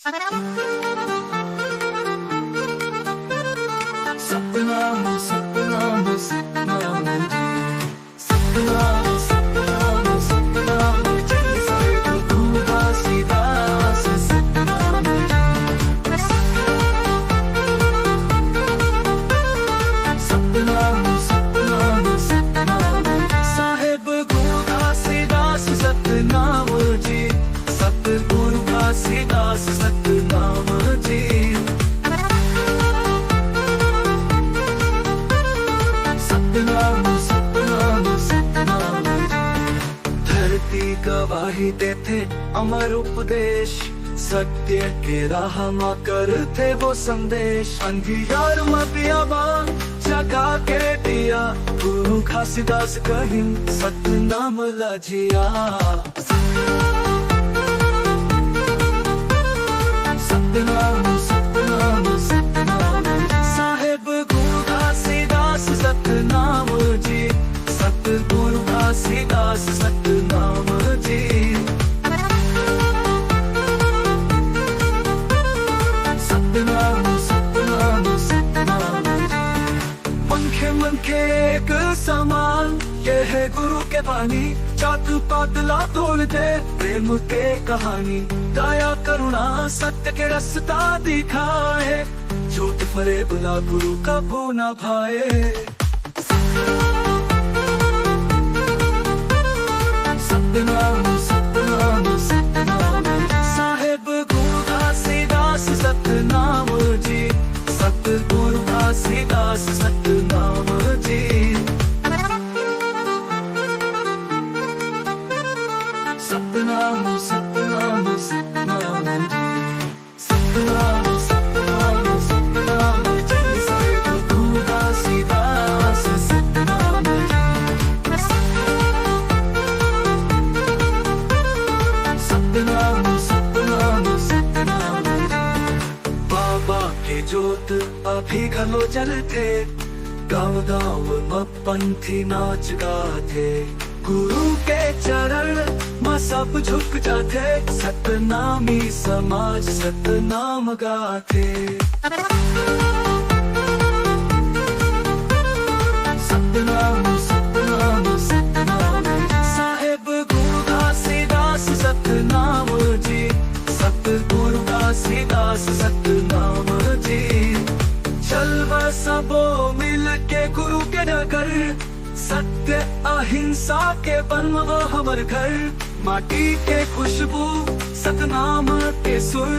सतनाम सतनाम सतनाम जी, सतनाम सतनाम सतनाम जी, सतगुरु घासीदास सतनाम जी। सतनाम सतनाम सतनाम जी, साहेब गुरु घासीदास सतनाम जी, सतगुरु घासीदास सतनाम जी। सतनाम सतनाम सतनाम जी, धरती गवाही देते अमर उपदेश, सत्य के राह में करते वो संदेश। अंधियार में बियाबान जगा के दिया, गुरु घासीदास कहीं सतनाम लजिया। सतनाम सतनाम सतनाम जी, साहेब गुरु घासीदास सतनाम जी, सतगुरु घासीदास सतनाम जी। सतनाम सतनाम सतनाम जी, पंखे मनखे एक समान, ये है गुरु के बानी। जात पातला तोड़ दे प्रेम के कहानी, दया करुणा सत्य के रास्ता दिखाए। झूठ फरे बुला गुरु का भो ना भाए। सतनाम सतनाम सतनाम जी, साहेब गुरु घासीदास सतनाम जी, सतगुरु घासीदास सतनाम जी। सतनाम सतनाम सतनाम जी, सतनाम सतनाम सतनाम जी, सतगुरु घासीदास सतनाम जी। सतनाम सतनाम सतनाम जी, बाबा के जोत अभी घलो जलते, गाँव गाँव में पंथी नाच गाते। गुरु के चरण में सब झुक जाते, सतनामी समाज सतनाम गाते। सतनाम सतनाम सतनाम जी, साहेब गुरु घासीदास सतनाम जी, सतगुरु घासीदास सतनाम जी। चल सबो मिल के गुरु के नगर, सत्य अहिंसा के बनवा हमर घर। माटी के खुशबू सतनाम के सुर,